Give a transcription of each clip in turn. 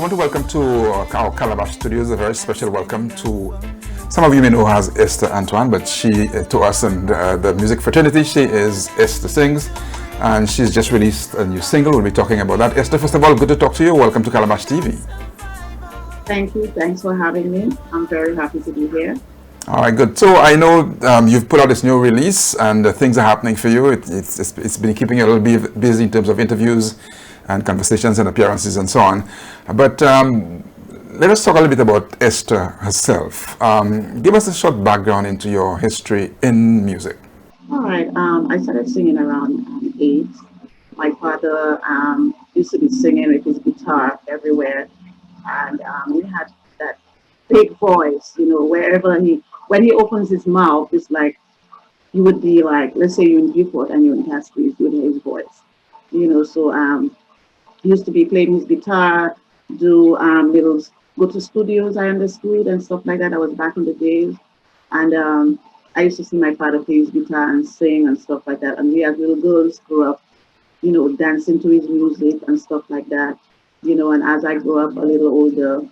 want to welcome to our Calabash Studios a very special welcome to some of you may know her as Esther Antoine, but she to us and the music fraternity, she is Esther Sings, and she's just released a new single. We'll be talking about that. Esther, first of all, good to talk to you. Welcome to Calabash TV. Thank you. Thanks for having me. I'm very happy to be here. All right, good. So I know you've put out this new release, and things are happening for you. It's been keeping you a little bit busy in terms of interviews and conversations and appearances and so on. But let us talk a little bit about Esther herself. Give us a short background into your history in music. All right. I started singing around 8. My father used to be singing with his guitar everywhere, and he had that big voice. Wherever when he opens his mouth, it's like you would be like, let's say you're in Newport and you're in Castries, you would hear his voice. So he used to be playing his guitar, do go to studios, I understood, and stuff like that. That was back in the days. And I used to see my father play his guitar and sing and stuff like that. And we as little girls grew up, dancing to his music and stuff like that. And as I grew up a little older,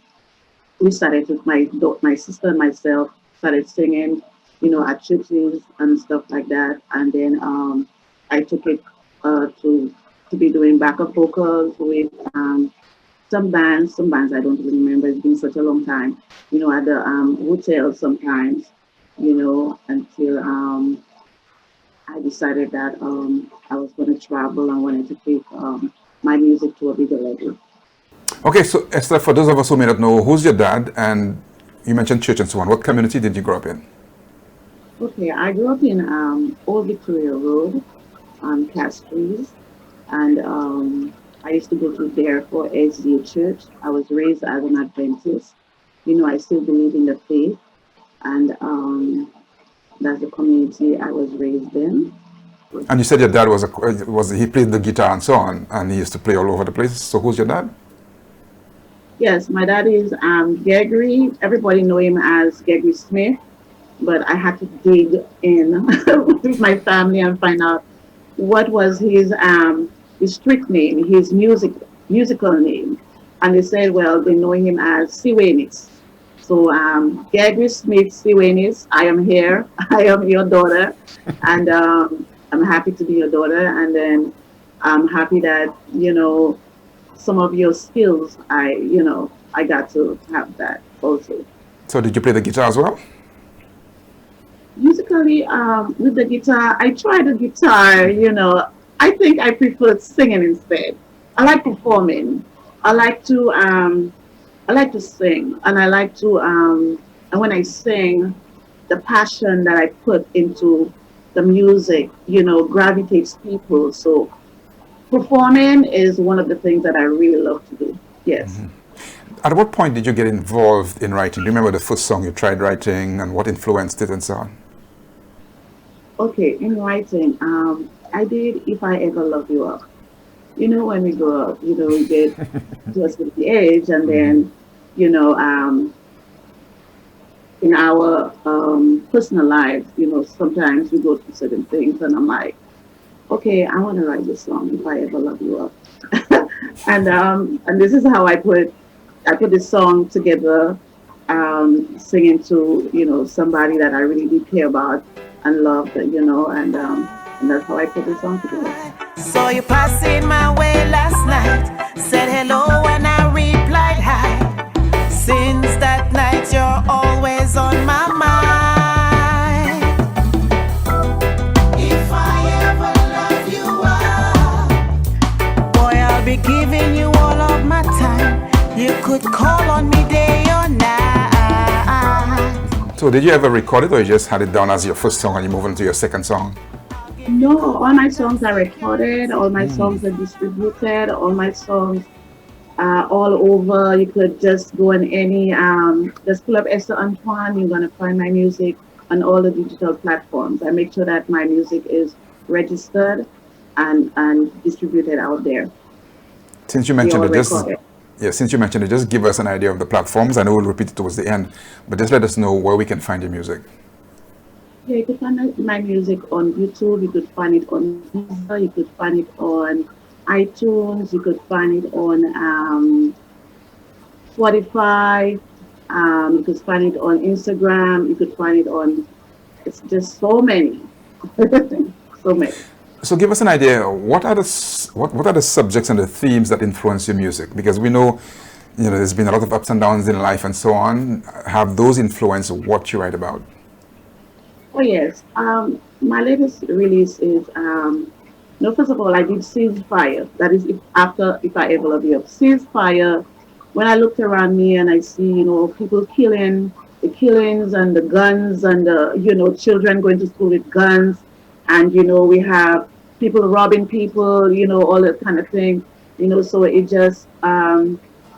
we started with my sister and myself, started singing, at churches and stuff like that. And then I took it to be doing backup vocals with some bands I don't even remember. It's been such a long time. At the hotel sometimes, until I decided that I was going to travel and wanted to take my music to a bigger level. Okay, so Esther, for those of us who may not know, who's your dad? And you mentioned church and so on. What community did you grow up in? Okay, I grew up in Old Victoria Road, Castries, and I used to go to there for SDA Church. I was raised as an Adventist. I still believe in the faith, and that's the community I was raised in. And you said your dad he played the guitar and so on, and he used to play all over the place. So who's your dad? Yes, my dad is Gregory. Everybody know him as Gregory Smith, but I had to dig in with my family and find out what was his strict name, his musical name. And they said, well, they know him as Siwenis. So Gregory Smith Siwenis, I am here. I am your daughter, and I'm happy to be your daughter. And then I'm happy that some of your skills, I got to have that also. So did you play the guitar as well? Musically, with the guitar, I tried the guitar, I think I prefer singing instead. I like performing. I like to sing, and I like to, and when I sing, the passion that I put into the music, gravitates people. So performing is one of the things that I really love to do. Yes. Mm-hmm. At what point did you get involved in writing? Do you remember the first song you tried writing and what influenced it and so on? Okay, in writing, I did If I Ever Love You Up. When we grow up, we get to a certain age, and then, in our personal lives, sometimes we go through certain things, and I'm like, okay, I want to write this song, If I Ever Love You Up. and this is how I put this song together, singing to, somebody that I really do care about and love, and that's how I put this song together. Saw you passing my way last night, said hello and I replied hi. Since that night you're always on my mind. If I ever love you up, boy, I'll be giving you all of my time. You could call on me day or night. So did you ever record it, or you just had it down as your first song and you move on to your second song? No, all my songs are recorded, all my songs are distributed, all my songs are all over. You could just go on just pull up Esther Antoine, you're going to find my music on all the digital platforms. I make sure that my music is registered and distributed out there. Since you mentioned it, just give us an idea of the platforms. I know we'll repeat it towards the end, but just let us know where we can find your music. Yeah, you could find my music on YouTube, you could find it on Deezer, you could find it on iTunes, you could find it on Spotify. You could find it on Instagram. You could find it on. It's just so many, so many. So give us an idea. What are the subjects and the themes that influence your music? Because we know, there's been a lot of ups and downs in life and so on. Have those influenced what you write about? Oh yes. My latest release is no. First of all, I did Ceasefire. That is if I ever love you. Ceasefire. When I looked around me and I see people killing, the killings and the guns and the children going to school with guns, and we have people robbing people, all that kind of thing. So it just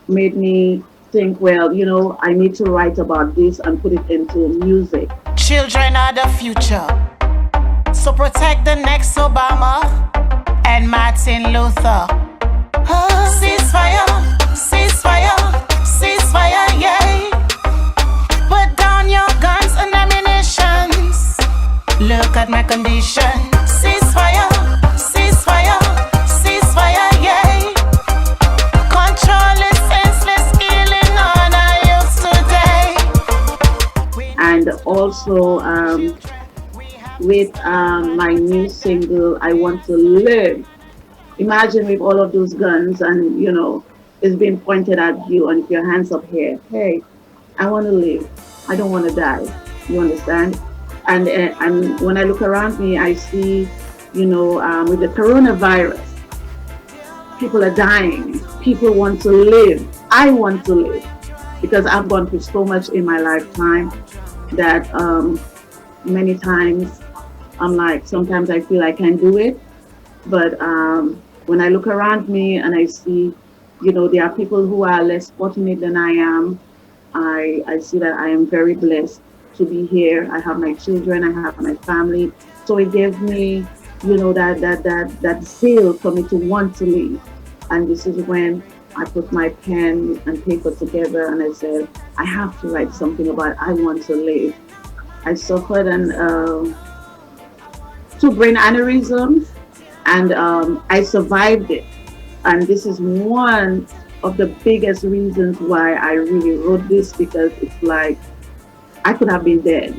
made me think, well, I need to write about this and put it into music. Children are the future, so protect the next Obama and Martin Luther. Ceasefire, ceasefire, ceasefire, yeah. Put down your guns and ammunitions. Look at my condition. Ceasefire, ceasefire, ceasefire, yeah. Control is senseless killing on our youth today. And also with my new single, I Want to Live. Imagine with all of those guns and it's being pointed at you, and if your hands up here, hey, I want to live. I don't want to die. You understand? And when I look around me, I see, with the coronavirus, people are dying. People want to live. I want to live because I've gone through so much in my lifetime that many times I'm like, sometimes I feel I can't do it. But when I look around me and I see, there are people who are less fortunate than I am, I see that I am very blessed to be here. I have my children, I have my family. So it gave me, that zeal for me to want to live. And this is when I put my pen and paper together and I said, I have to write something about I want to live. I suffered two brain aneurysms, and I survived it. And this is one of the biggest reasons why I really wrote this, because it's like I could have been dead,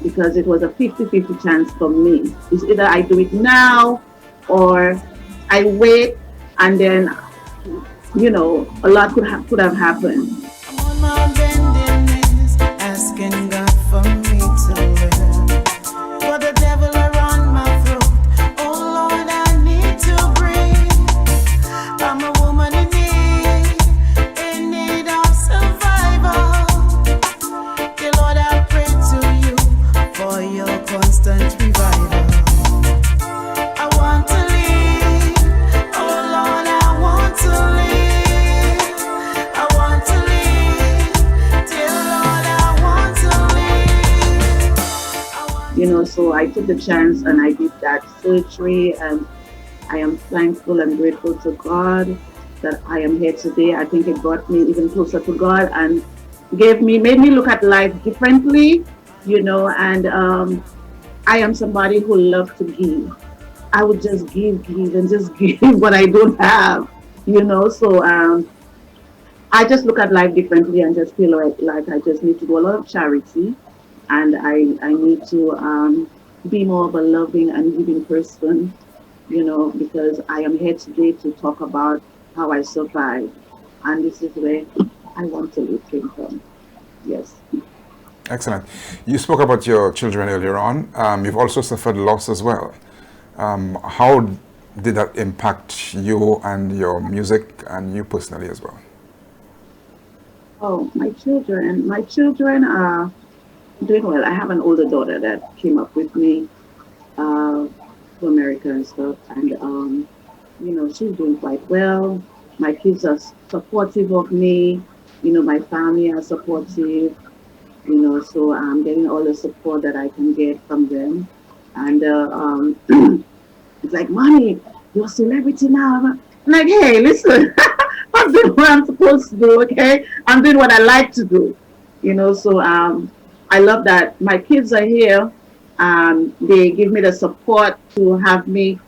because it was a 50-50 chance for me. It's either I do it now or I wait, and then a lot could have happened. I'm on my bending knees, asking God for me to live. For the devil around my throat, oh Lord, I need to breathe. I'm a woman in need of survival. Dear Lord, I pray to you for your constant revival. I want to live, oh Lord, I want to live. I want to live, dear Lord, I want to live. So I took the chance and I did that surgery, and I am thankful and grateful to God that I am here today. I think it brought me even closer to God and made me look at life differently, and I am somebody who loves to give. I would just give and just give what I don't have, so I just look at life differently and just feel like I just need to do a lot of charity, and I need to be more of a loving and giving person, because I am here today to talk about how I survived, and this is where I want to live came from. Yes. Excellent. You spoke about your children earlier on. You've also suffered loss as well. How did that impact you and your music and you personally as well? Oh, my children are doing well. I have an older daughter that came up with me to America and stuff, and she's doing quite well. My kids are supportive of me. My family are supportive. So I'm getting all the support that I can get from them, and it's like, mommy, you're a celebrity now. I'm like, hey, listen, I'm doing what I'm supposed to do, okay? I'm doing what I like to do, So I love that my kids are here. They give me the support to have me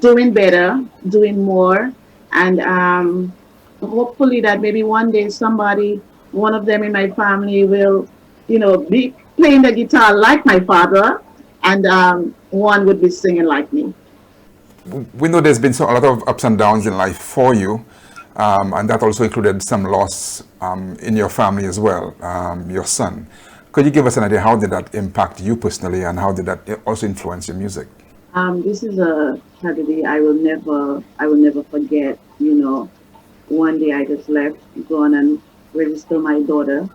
doing better, doing more, and hopefully that maybe one day somebody, one of them in my family will, be playing the guitar like my father, and one would be singing like me. We know there's been a lot of ups and downs in life for you, and that also included some loss in your family as well, your son. Could you give us an idea how did that impact you personally, and how did that also influence your music? This is a tragedy I will never forget. One day I just left, gone and register my daughter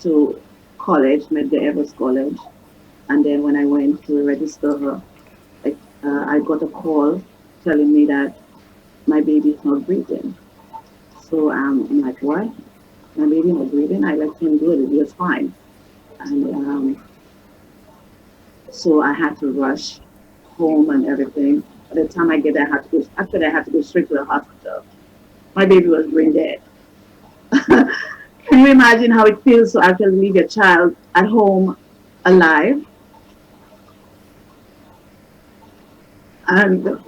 to college, Medgar Evers College, and then when I went to register her, I got a call telling me that my baby is not breathing. So I'm like, what? My baby not breathing? I let him do it. He was fine. And so I had to rush home and everything. By the time I get there, I had to go. Actually, I had to go straight to the hospital. My baby was brain dead. Can you imagine how it feels to actually leave your child at home alive? And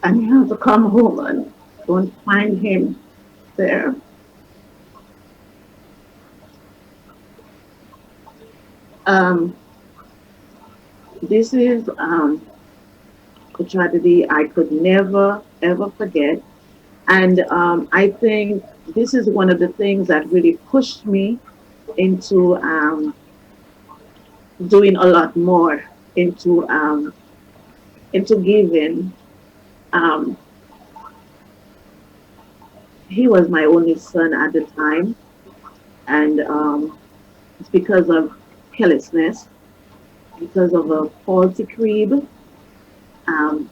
and you have to come home and don't find him there. Um, this is a tragedy I could never ever forget, and I think this is one of the things that really pushed me into doing a lot more, into giving. Um, he was my only son at the time, and it's because of carelessness, because of a faulty crib. Um,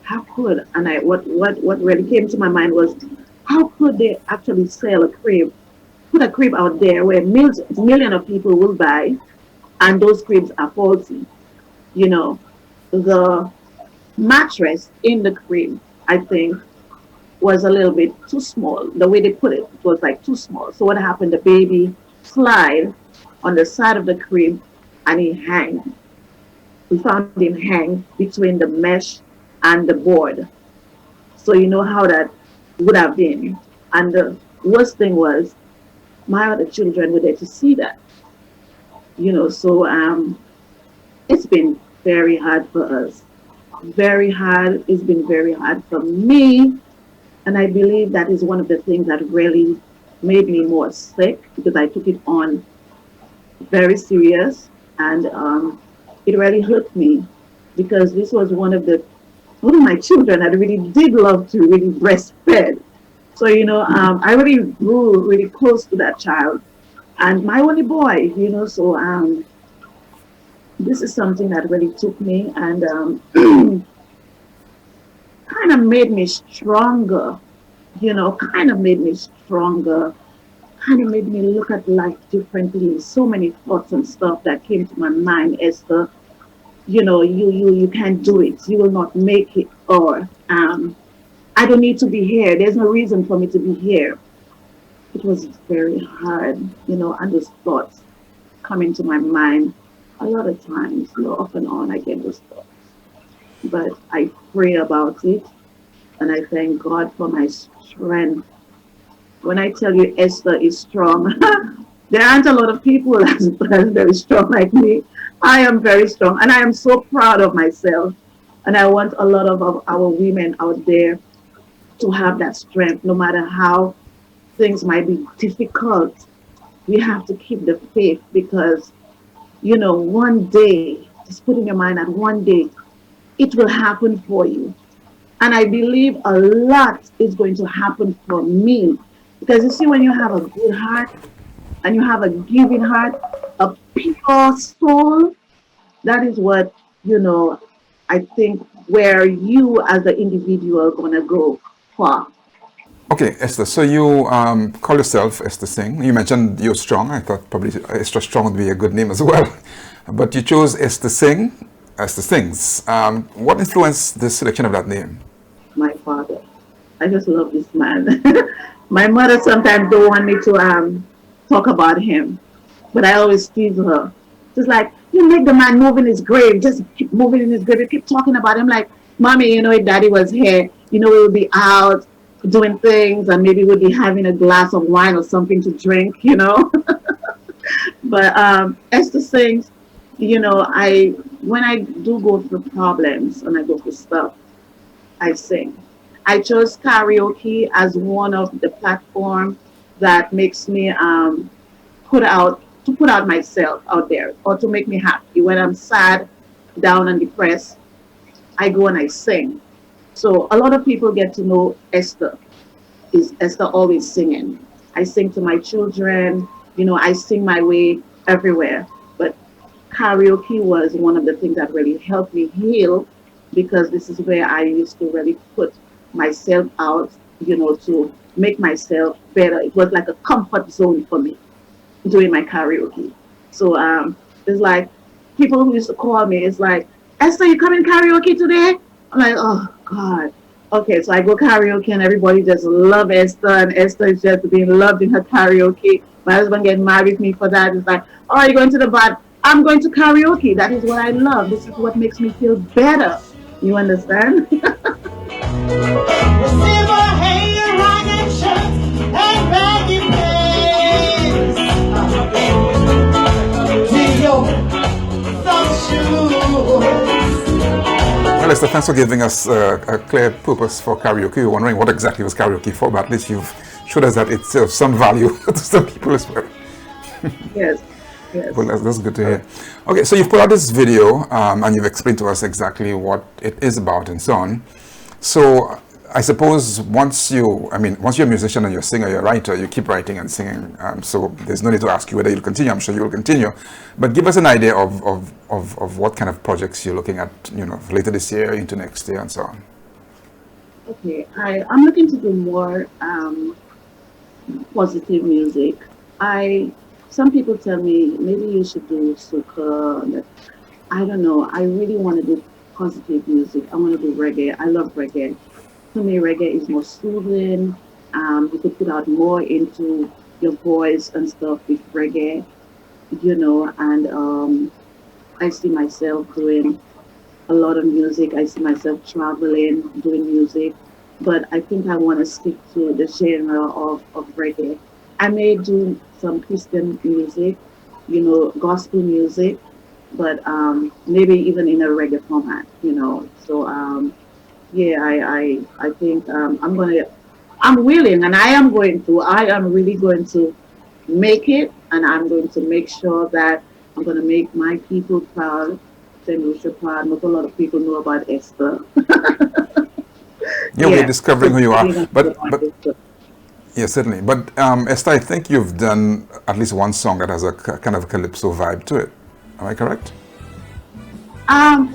how could, and I what really came to my mind was, how could they actually sell a crib, put a crib out there where million of people will buy, and those cribs are faulty? You know, the mattress in the crib, I think, was a little bit too small. The way they put it, it was like too small. So what happened? The baby slide on the side of the crib, and he hang. We found him hang between the mesh and the board. So you know how that would have been. And the worst thing was, my other children were there to see that. So it's been very hard for us. Very hard. It's been very hard for me. And I believe that is one of the things that really made me more sick, because I took it on very serious, and it really hurt me, because this was one of my children that really did love to really breastfeed. So I really grew really close to that child, and my only boy. So this is something that really took me, and kind of made me stronger. Kind of made me stronger, kind of made me look at life differently. So many thoughts and stuff that came to my mind, Esther. You can't do it. You will not make it. Or I don't need to be here. There's no reason for me to be here. It was very hard, and those thoughts come into my mind a lot of times. Off and on, I get those thoughts. But I pray about it, and I thank God for my strength. When I tell you Esther is strong, there aren't a lot of people that's very strong like me. I am very strong, and I am so proud of myself. And I want a lot of our women out there to have that strength, no matter how things might be difficult. We have to keep the faith, because, one day, just put in your mind that one day it will happen for you. And I believe a lot is going to happen for me. Because you see, when you have a good heart and you have a giving heart, a pure soul, that is what, I think where you as the individual are going to go far. Okay, Esther, so you call yourself Esther Sing. You mentioned you're strong. I thought probably Esther Strong would be a good name as well. But you chose Esther Sing, Esther Sings. What influenced the selection of that name? My father. I just love this man. My mother sometimes don't want me to talk about him, but I always tease her. Just like, you make the man move in his grave, just keep moving in his grave. You keep talking about him like, mommy, if daddy was here, we would be out doing things, and maybe we'd be having a glass of wine or something to drink, But Esther Sings, I when I do go through problems and I go through stuff, I sing. I chose karaoke as one of the platforms that makes me put out myself out there, or to make me happy. When I'm sad, down and depressed, I go and I sing. So a lot of people get to know Esther. Is Esther always singing? I sing to my children, I sing my way everywhere. But karaoke was one of the things that really helped me heal, because this is where I used to really put myself out, to make myself better. It was like a comfort zone for me doing my karaoke. So it's like people who used to call me, it's like, Esther, you coming karaoke today? I'm like, oh God. Okay, so I go karaoke and everybody just love Esther, and Esther is just being loved in her karaoke. My husband get mad with me for that. It's like, oh, are you going to the bar? I'm going to karaoke. That is what I love. This is what makes me feel better. You understand? Well, Esther, thanks for giving us a clear purpose for karaoke. We were wondering what exactly was karaoke for, but at least you've showed us that it's of some value to some people as well. Yes. Yes. Well, that's good to hear. Okay, so you've put out this video and you've explained to us exactly what it is about and so on. So I suppose once you're a musician and you're a singer, you're a writer, you keep writing and singing. So there's no need to ask you whether you'll continue. I'm sure you will continue. But give us an idea of what kind of projects you're looking at, later this year, into next year, and so on. Okay, I'm looking to do more positive music. Some people tell me maybe you should do soca. I don't know. I really want to do positive music. I want to do reggae. I love reggae. To me, reggae is more soothing. You could put out more into your voice and stuff with reggae, and I see myself doing a lot of music. I see myself traveling, doing music, but I think I want to stick to the genre of reggae. I may do some Christian music, gospel music, but maybe even in a reggae format, So yeah, I think I'm willing, and I am really going to make it, and I'm going to make sure that I'm going to make my people proud, St. Lucia proud. Not a lot of people know about Esther. We're discovering who you are, but yeah, certainly. But Esther, I think you've done at least one song that has a kind of calypso vibe to it. Am I correct?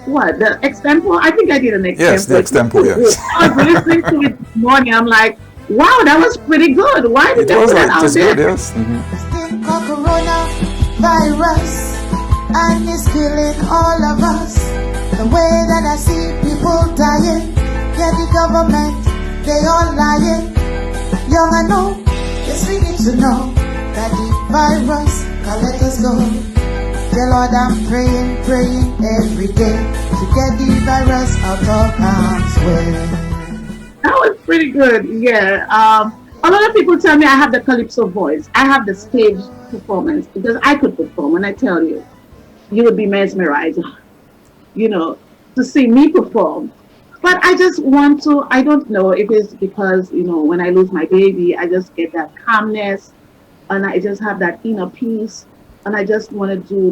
What, the extempo? I think I did an extempo. Yes, the extempo, yes. I was listening to it this morning. I'm like, wow, that was pretty good. Why did they put that out there? Good, yes. Mm-hmm. Coronavirus, and it's killing all of us. The way that I see people dying, yeah, the government, they all lying. Young and old, yes, we need to know that the virus can let us go. Yeah, Lord, I'm praying every day to get the virus out of harm's way. That was pretty good, yeah. A lot of people tell me I have the calypso voice. I have the stage performance, because I could perform, and I tell you, you would be mesmerized, to see me perform. But I just want to, I don't know if it's because, when I lose my baby, I just get that calmness, and I just have that inner peace. And I just want to do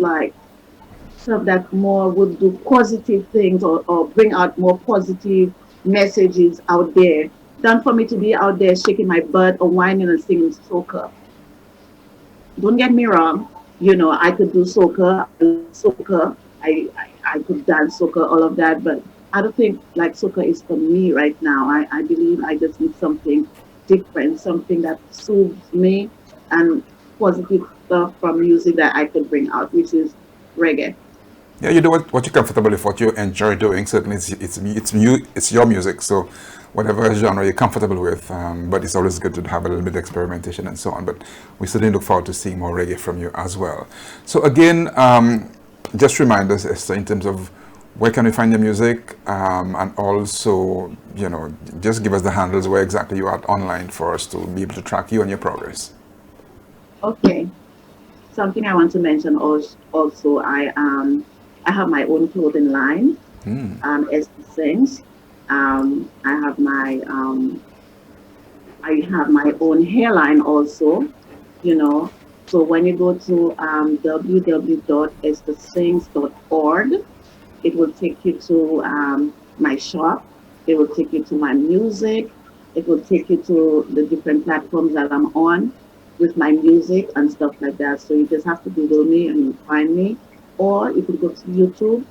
stuff that more would do positive things, or bring out more positive messages out there, than for me to be out there shaking my butt or whining and singing soca. Don't get me wrong, I could do soca, I could dance soca, all of that, but I don't think soca is for me right now. I believe I just need something different, something that soothes me, and positive stuff from music that I could bring out, which is reggae. Yeah, you do what you're comfortable with, what you enjoy doing. Certainly, it's your music, so whatever genre you're comfortable with. But it's always good to have a little bit of experimentation and so on. But we certainly look forward to seeing more reggae from you as well. So again, just remind us, Esther, in terms of Where can we find your music? And also, you know, just give us the handles where exactly you are online for us to be able to track you and your progress. Okay. Something I want to mention also, I have my own clothing line, Esther Sings. I have my own hairline also, you know. So when you go to www.estersings.org, it will take you to my shop. It will take you to my music. It will take you to the different platforms that I'm on with my music and stuff like that. So you just have to Google me and you'll find me. Or you could go to YouTube.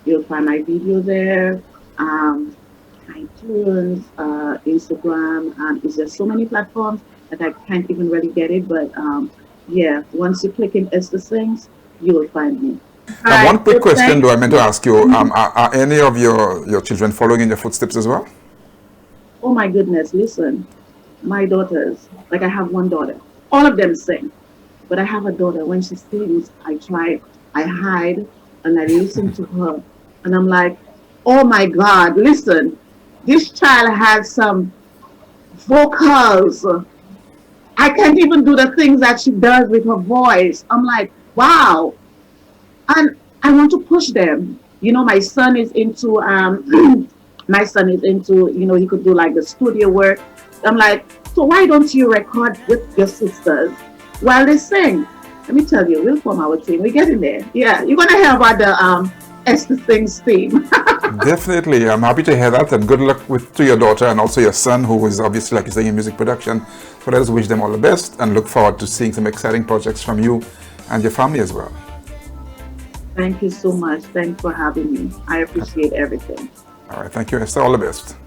You'll find my video there. iTunes, Instagram. Is there so many platforms that I can't even really get it? But yeah, once you click in Esther Sings, you will find me. One quick question though I meant to ask you, are any of your children following in your footsteps as well? Oh my goodness, listen, my daughters, like I have one daughter, all of them sing, but I have a daughter, when she sings, I hide and I listen to her and I'm like, oh my God, listen, this child has some vocals. I can't even do the things that she does with her voice. I'm like, wow. And I want to push them. You know, my son is into you know, he could do like the studio work. I'm like, so why don't you record with your sisters while they sing? Let me tell you, we'll form our team. We're getting there. Yeah, you're gonna hear about the Esther Sings team. Definitely, I'm happy to hear that, and good luck to your daughter and also your son, who is obviously, like you say, in music production. So let us wish them all the best and look forward to seeing some exciting projects from you and your family as well. Thank you so much. Thanks for having me. I appreciate everything. All right, thank you, Esther. All the best.